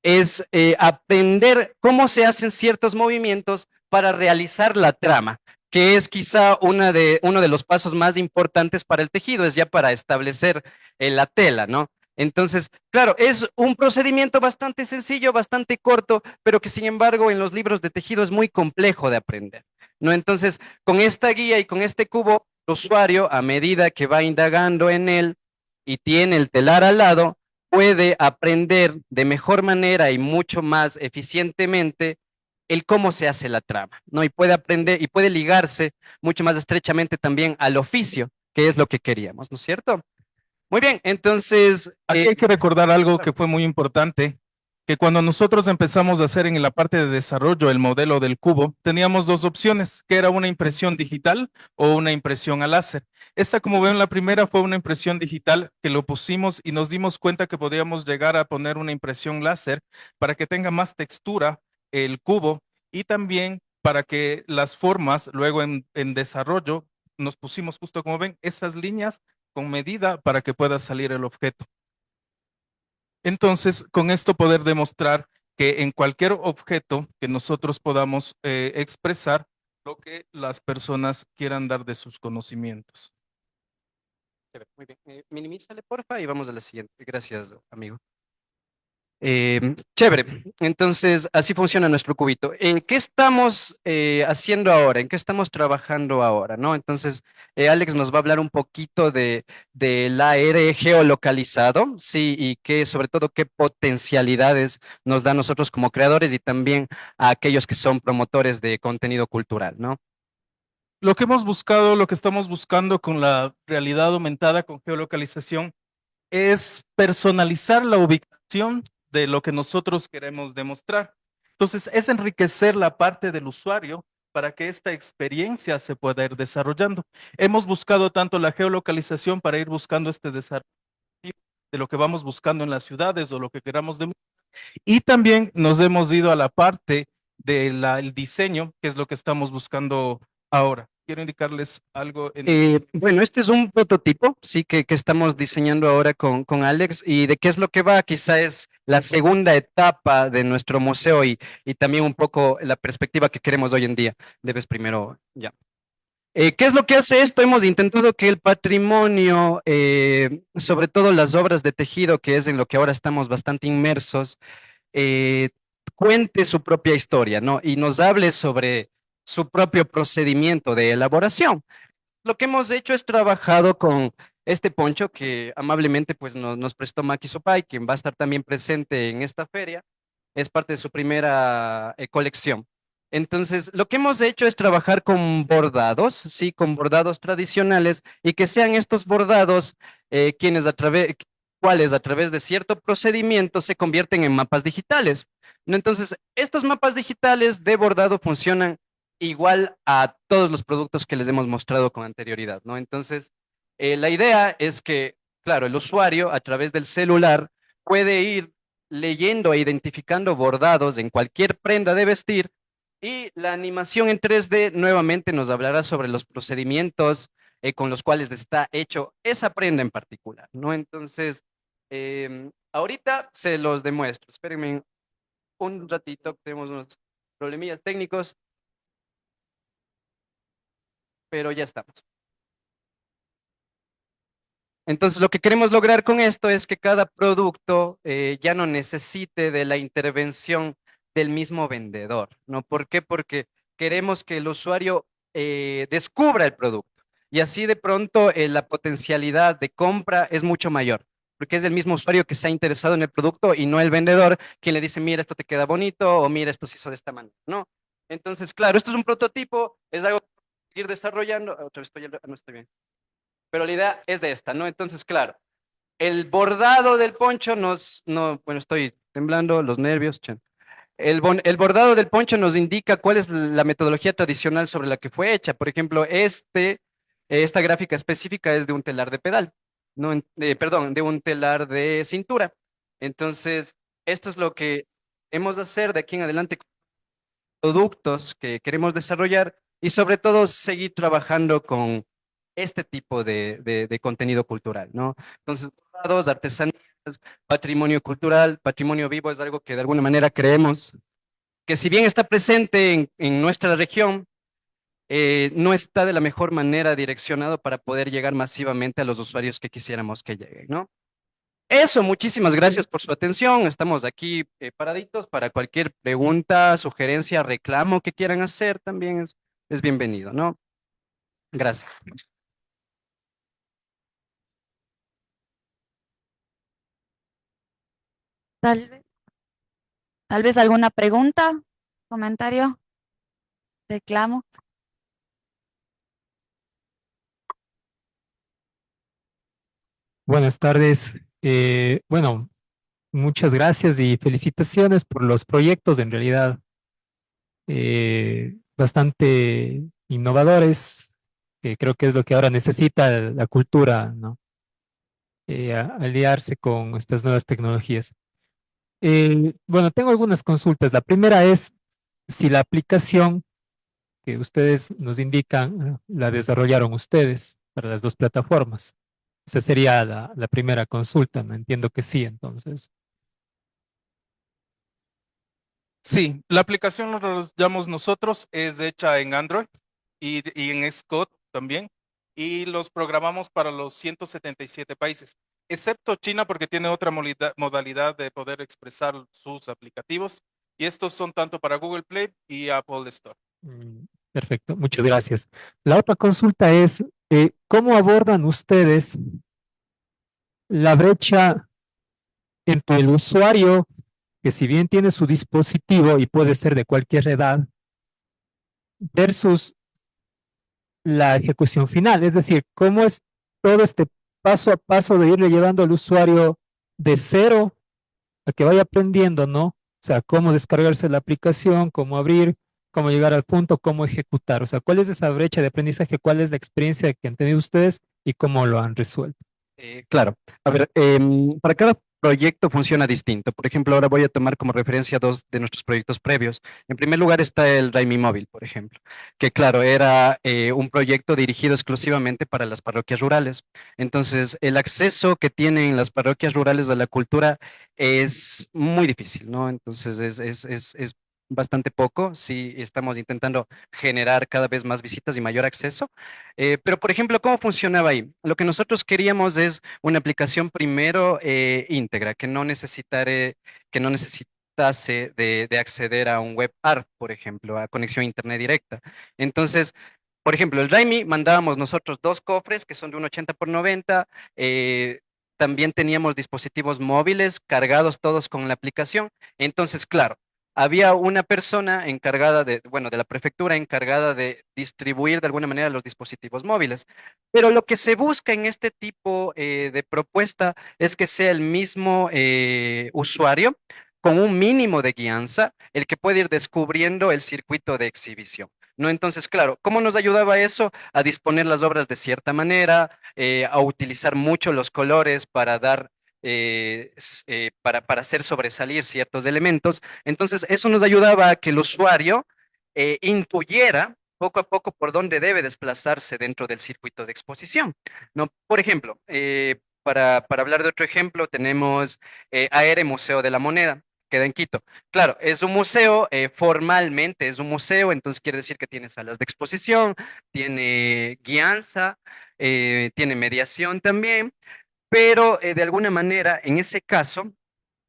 Speaker 2: es aprender cómo se hacen ciertos movimientos para realizar la trama, que es quizá uno de los pasos más importantes para el tejido, es ya para establecer la tela, ¿no? Entonces, claro, es un procedimiento bastante sencillo, bastante corto, pero que sin embargo en los libros de tejido es muy complejo de aprender, ¿no? Entonces, con esta guía y con este cubo, el usuario, a medida que va indagando en él y tiene el telar al lado, puede aprender de mejor manera y mucho más eficientemente el cómo se hace la trama, ¿no? Y puede aprender y puede ligarse mucho más estrechamente también al oficio, que es lo que queríamos, ¿no es cierto? Muy bien, entonces...
Speaker 3: Aquí hay que recordar algo que fue muy importante, que cuando nosotros empezamos a hacer en la parte de desarrollo el modelo del cubo, teníamos 2 opciones, que era una impresión digital o una impresión a láser. Esta, como ven, la primera fue una impresión digital que lo pusimos y nos dimos cuenta que podíamos llegar a poner una impresión láser para que tenga más textura el cubo y también para que las formas luego en desarrollo nos pusimos justo como ven esas líneas con medida para que pueda salir el objeto. Entonces, con esto poder demostrar que en cualquier objeto que nosotros podamos expresar lo que las personas quieran dar de sus conocimientos.
Speaker 2: Muy bien, minimízale porfa y vamos a la siguiente. Gracias, amigo. Chévere, entonces así funciona nuestro cubito. ¿Qué estamos haciendo ahora? ¿En qué estamos trabajando ahora? ¿No? Entonces, Alex nos va a hablar un poquito del AR geolocalizado, sí, y sobre todo qué potencialidades nos da a nosotros como creadores y también a aquellos que son promotores de contenido cultural, ¿no?
Speaker 3: Lo que hemos buscado, lo que estamos buscando con la realidad aumentada, con geolocalización, es personalizar la ubicación de lo que nosotros queremos demostrar. Entonces, es enriquecer la parte del usuario para que esta experiencia se pueda ir desarrollando. Hemos buscado tanto la geolocalización para ir buscando este desarrollo de lo que vamos buscando en las ciudades o lo que queramos demostrar. Y también nos hemos ido a la parte del diseño, que es lo que estamos buscando ahora. Quiero indicarles algo.
Speaker 2: Bueno, este es un prototipo, sí, que estamos diseñando ahora con Alex. ¿Y de qué es lo que va? Quizá es la segunda etapa de nuestro museo y también un poco la perspectiva que queremos hoy en día. Debes primero, ya. ¿Qué es lo que hace esto? Hemos intentado que el patrimonio, sobre todo las obras de tejido, que es en lo que ahora estamos bastante inmersos, eh, cuente su propia historia, ¿no? Y nos hable sobre su propio procedimiento de elaboración. Lo que hemos hecho es trabajado con este poncho que amablemente pues nos prestó Maki Sopai, quien va a estar también presente en esta feria. Es parte de su primera colección. Entonces, lo que hemos hecho es trabajar con bordados, sí, con bordados tradicionales y que sean estos bordados cuales a través de cierto procedimiento se convierten en mapas digitales, ¿no? Entonces, estos mapas digitales de bordado funcionan igual a todos los productos que les hemos mostrado con anterioridad, ¿no? Entonces, la idea es que, claro, el usuario a través del celular puede ir leyendo e identificando bordados en cualquier prenda de vestir y la animación en 3D nuevamente nos hablará sobre los procedimientos con los cuales está hecho esa prenda en particular, ¿no? Entonces, ahorita se los demuestro. Espérenme un ratito, tenemos unos problemillas técnicos, pero ya estamos. Entonces, lo que queremos lograr con esto es que cada producto ya no necesite de la intervención del mismo vendedor, ¿no? ¿Por qué? Porque queremos que el usuario descubra el producto y así de pronto la potencialidad de compra es mucho mayor, porque es el mismo usuario que se ha interesado en el producto y no el vendedor quien le dice, mira, esto te queda bonito o mira, esto se hizo de esta manera, ¿no? Entonces, claro, esto es un prototipo, es algo que seguir desarrollando. Otra vez no estoy bien. Pero la idea es de esta, ¿no? Entonces, claro, el bordado del poncho bueno, estoy temblando, los nervios. El bordado del poncho nos indica cuál es la metodología tradicional sobre la que fue hecha. Por ejemplo, esta gráfica específica es de un telar de pedal, no, perdón, de un telar de cintura. Entonces, esto es lo que hemos de hacer de aquí en adelante, productos que queremos desarrollar y sobre todo seguir trabajando con este tipo de contenido cultural, ¿no? Entonces, bordados, artesanías, patrimonio cultural, patrimonio vivo es algo que de alguna manera creemos que si bien está presente en nuestra región, no está de la mejor manera direccionado para poder llegar masivamente a los usuarios que quisiéramos que lleguen, ¿no? Eso, muchísimas gracias por su atención. Estamos aquí paraditos para cualquier pregunta, sugerencia, reclamo que quieran hacer también es bienvenido, ¿no? Gracias.
Speaker 1: Tal vez alguna pregunta, comentario, reclamo.
Speaker 7: Buenas tardes. Bueno, muchas gracias y felicitaciones por los proyectos, en realidad bastante innovadores, que creo que es lo que ahora necesita la cultura, ¿no? Aliarse con estas nuevas tecnologías. Bueno, tengo algunas consultas. La primera es si la aplicación que ustedes nos indican la desarrollaron ustedes para las dos plataformas. Esa sería la primera consulta, ¿no? Entiendo que sí, entonces.
Speaker 3: Sí, la aplicación la desarrollamos nosotros, es hecha en Android y en Xcode también, y los programamos para los 177 países, excepto China porque tiene otra modalidad de poder expresar sus aplicativos, y estos son tanto para Google Play y Apple Store.
Speaker 7: Perfecto, muchas gracias. La otra consulta es, ¿cómo abordan ustedes la brecha entre el usuario, que si bien tiene su dispositivo y puede ser de cualquier edad, versus la ejecución final? Es decir, ¿cómo es todo este paso a paso de irle llevando al usuario de cero a que vaya aprendiendo, ¿no? O sea, cómo descargarse la aplicación, cómo abrir, cómo llegar al punto, cómo ejecutar. O sea, ¿cuál es esa brecha de aprendizaje? ¿Cuál es la experiencia que han tenido ustedes y cómo lo han resuelto?
Speaker 2: Claro, a ver, para cada proyecto funciona distinto. Por ejemplo, ahora voy a tomar como referencia dos de nuestros proyectos previos. En primer lugar está el Raimi Móvil, por ejemplo, que claro, era un proyecto dirigido exclusivamente para las parroquias rurales. Entonces, el acceso que tienen las parroquias rurales a la cultura es muy difícil, ¿no? Entonces, es bastante poco. Sí, estamos intentando generar cada vez más visitas y mayor acceso. Pero, por ejemplo, ¿cómo funcionaba ahí? Lo que nosotros queríamos es una aplicación primero íntegra, que no necesitase de acceder a un web app, por ejemplo, a conexión a internet directa. Entonces, por ejemplo, el Raimi mandábamos nosotros dos cofres que son de un 80 por 90. También teníamos dispositivos móviles cargados todos con la aplicación. Entonces, claro, había una persona encargada de, bueno, de la prefectura encargada de distribuir de alguna manera los dispositivos móviles. Pero lo que se busca en este tipo de propuesta es que sea el mismo usuario con un mínimo de guianza el que puede ir descubriendo el circuito de exhibición. ¿No? Entonces, claro, ¿cómo nos ayudaba eso? A disponer las obras de cierta manera, a utilizar mucho los colores para dar para hacer sobresalir ciertos elementos. Entonces, eso nos ayudaba a que el usuario intuyera poco a poco por dónde debe desplazarse dentro del circuito de exposición. ¿No? Por ejemplo, para hablar de otro ejemplo, tenemos AERE Museo de la Moneda. Queda en Quito. Claro, es un museo, formalmente es un museo, entonces quiere decir que tiene salas de exposición, tiene guianza, tiene mediación también, pero de alguna manera, en ese caso,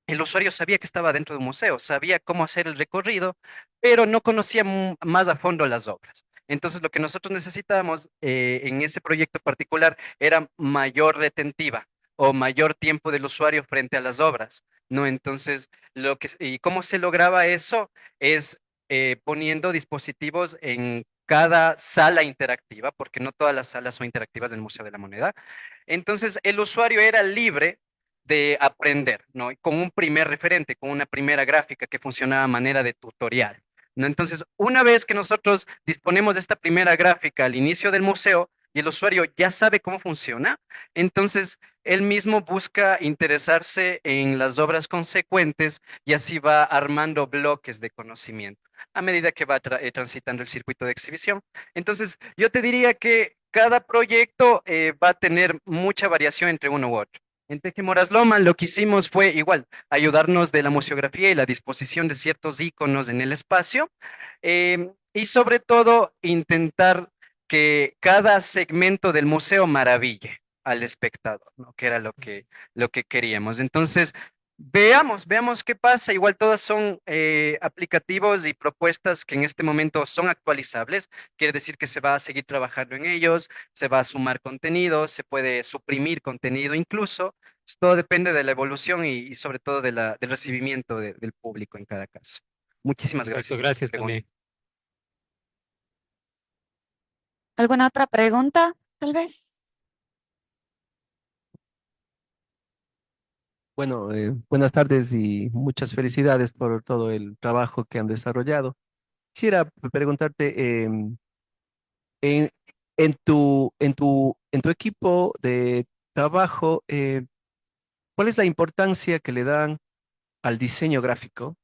Speaker 2: el usuario sabía que estaba dentro de un museo, sabía cómo hacer el recorrido, pero no conocía más a fondo las obras. Entonces, lo que nosotros necesitábamos en ese proyecto particular era mayor retentiva o mayor tiempo del usuario frente a las obras, ¿no? Entonces, ¿y cómo se lograba eso? Es poniendo dispositivos en cada sala interactiva, porque no todas las salas son interactivas del Museo de la Moneda. Entonces, el usuario era libre de aprender, ¿no? Con un primer referente, con una primera gráfica que funcionaba a manera de tutorial, ¿no? Entonces, una vez que nosotros disponemos de esta primera gráfica al inicio del museo y el usuario ya sabe cómo funciona, entonces él mismo busca interesarse en las obras consecuentes y así va armando bloques de conocimiento a medida que va transitando el circuito de exhibición. Entonces, yo te diría que cada proyecto va a tener mucha variación entre uno u otro. En Tejemoras Loma lo que hicimos fue igual, ayudarnos de la museografía y la disposición de ciertos iconos en el espacio, y sobre todo intentar que cada segmento del museo maraville al espectador, ¿no? Que era lo que queríamos. Entonces, veamos qué pasa. Igual todas son aplicativos y propuestas que en este momento son actualizables. Quiere decir que se va a seguir trabajando en ellos, se va a sumar contenido, se puede suprimir contenido incluso. Todo depende de la evolución y sobre todo de del recibimiento del público en cada caso. Muchísimas
Speaker 7: Perfecto,
Speaker 2: gracias por tu
Speaker 7: gracias
Speaker 2: pregunta.
Speaker 7: también.
Speaker 1: ¿Alguna otra pregunta, tal vez?
Speaker 8: Bueno, buenas tardes y muchas felicidades por todo el trabajo que han desarrollado. Quisiera preguntarte, en, en tu equipo de trabajo, ¿cuál es la importancia que le dan al diseño gráfico?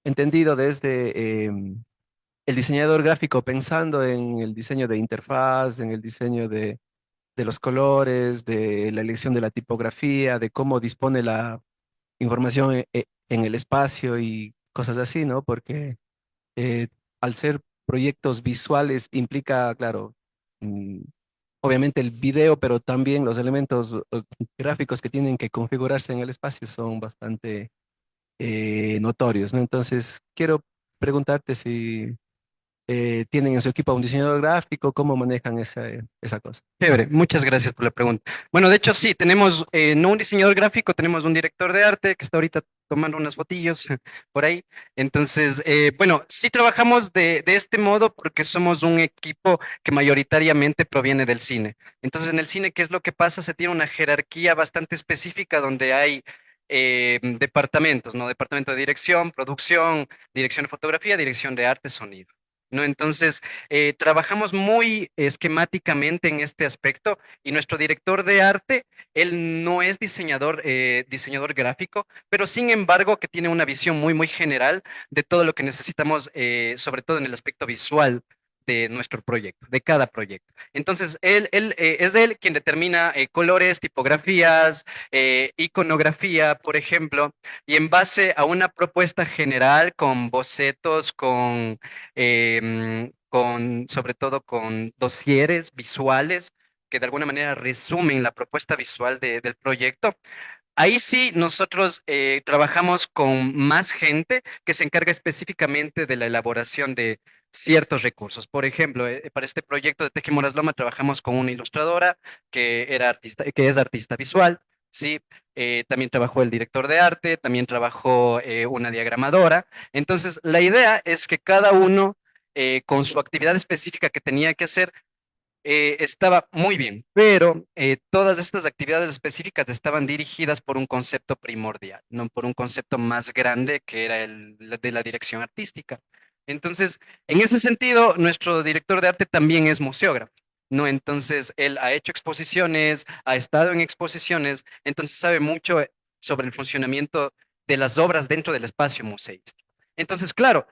Speaker 8: Entendido desde el diseñador gráfico pensando en el diseño de interfaz, en el diseño de los colores, de la elección de la tipografía, de cómo dispone la información en el espacio y cosas así, ¿no? Porque eh, al ser proyectos visuales implica, claro, mm, obviamente el video, pero también los elementos gráficos que tienen que configurarse en el espacio son bastante notorios, ¿no? Entonces, quiero preguntarte si tienen en su equipo un diseñador gráfico, cómo manejan esa cosa.
Speaker 2: Chévere, muchas gracias por la pregunta. Bueno, de hecho sí, tenemos no un diseñador gráfico, tenemos un director de arte que está ahorita tomando unas fotillos por ahí. Entonces, bueno, sí trabajamos de este modo porque somos un equipo que mayoritariamente proviene del cine. Entonces, en el cine, ¿qué es lo que pasa? Se tiene una jerarquía bastante específica donde hay departamentos, ¿no? Departamento de dirección, producción, dirección de fotografía, dirección de arte, sonido. ¿No? Entonces, trabajamos muy esquemáticamente en este aspecto y nuestro director de arte, él no es diseñador gráfico, pero sin embargo que tiene una visión muy general de todo lo que necesitamos, sobre todo en el aspecto visual de nuestro proyecto, de cada proyecto. Entonces, es él quien determina colores, tipografías, iconografía, por ejemplo, y en base a una propuesta general con bocetos, sobre todo con dosieres visuales que de alguna manera resumen la propuesta visual del proyecto. Ahí sí, nosotros trabajamos con más gente que se encarga específicamente de la elaboración de ciertos recursos. Por ejemplo, para este proyecto de Tejemoras Loma trabajamos con una ilustradora que es artista visual, ¿sí? También trabajó el director de arte, también trabajó una diagramadora. Entonces, la idea es que cada uno, con su actividad específica que tenía que hacer, estaba muy bien, pero todas estas actividades específicas estaban dirigidas por un concepto primordial, no por un concepto más grande que era el de la dirección artística. Entonces, en ese sentido, nuestro director de arte también es museógrafo, ¿no? Entonces, él ha hecho exposiciones, ha estado en exposiciones, entonces sabe mucho sobre el funcionamiento de las obras dentro del espacio museístico. Entonces, claro,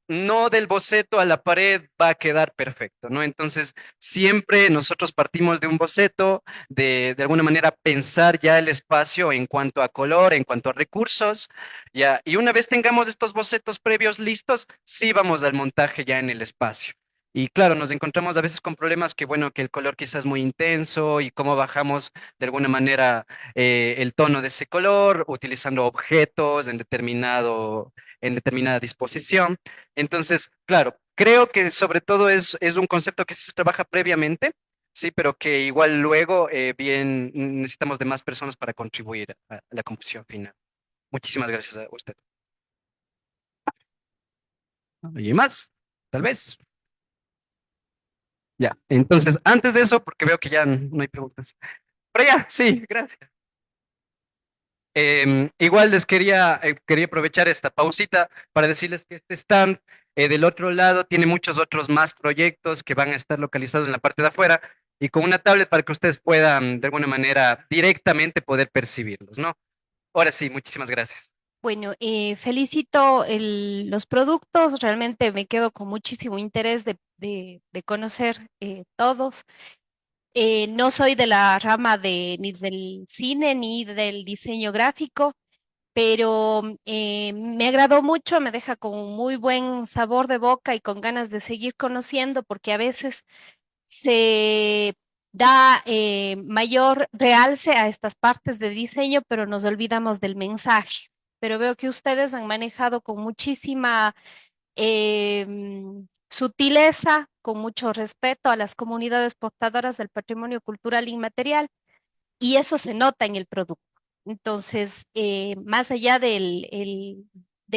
Speaker 2: no del boceto a la pared va a quedar perfecto, ¿no? Entonces, siempre nosotros partimos de un boceto, de alguna manera pensar ya el espacio en cuanto a color, en cuanto a recursos, ya, y una vez tengamos estos bocetos previos listos, sí vamos al montaje ya en el espacio. Y claro, nos encontramos a veces con problemas que, bueno, que el color quizás es muy intenso y cómo bajamos de alguna manera el tono de ese color, utilizando objetos en determinada disposición. Entonces, claro, creo que sobre todo es un concepto que se trabaja previamente, sí, pero que igual luego bien necesitamos de más personas para contribuir a la conclusión final. Muchísimas gracias a usted. ¿Y más? Tal vez. Ya, entonces, antes de eso, porque veo que ya no hay preguntas. Pero ya, sí, gracias. Igual quería aprovechar esta pausita para decirles que este stand del otro lado tiene muchos otros más proyectos que van a estar localizados en la parte de afuera y con una tablet para que ustedes puedan de alguna manera directamente poder percibirlos, ¿no? Ahora sí, muchísimas gracias.
Speaker 9: Bueno, felicito los productos, realmente me quedo con muchísimo interés de conocer todos. No soy de la rama ni del cine ni del diseño gráfico, pero me agradó mucho, me deja con muy buen sabor de boca y con ganas de seguir conociendo, porque a veces se da mayor realce a estas partes de diseño, pero nos olvidamos del mensaje. Pero veo que ustedes han manejado con muchísima sutileza, con mucho respeto a las comunidades portadoras del patrimonio cultural inmaterial, y eso se nota en el producto. Entonces, más allá de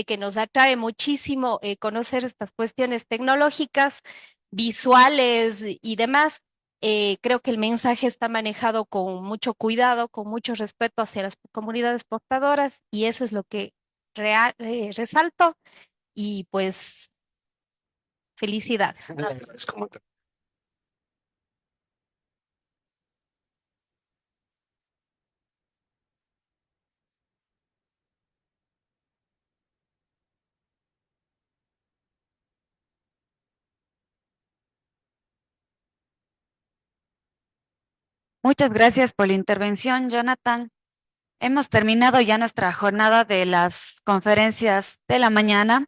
Speaker 9: que nos atrae muchísimo conocer estas cuestiones tecnológicas, visuales y demás, creo que el mensaje está manejado con mucho cuidado, con mucho respeto hacia las comunidades portadoras, y eso es lo que resalto, y pues felicidades.
Speaker 2: Le agradezco mucho.
Speaker 1: Muchas gracias por la intervención, Jonathan. Hemos terminado ya nuestra jornada de las conferencias de la mañana.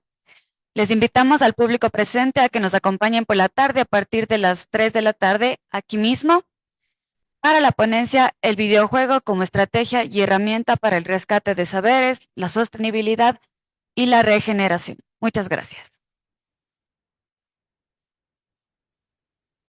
Speaker 1: Les invitamos al público presente a que nos acompañen por la tarde a partir de las 3 de la tarde aquí mismo para la ponencia El videojuego como estrategia y herramienta para el rescate de saberes, la sostenibilidad y la regeneración. Muchas gracias.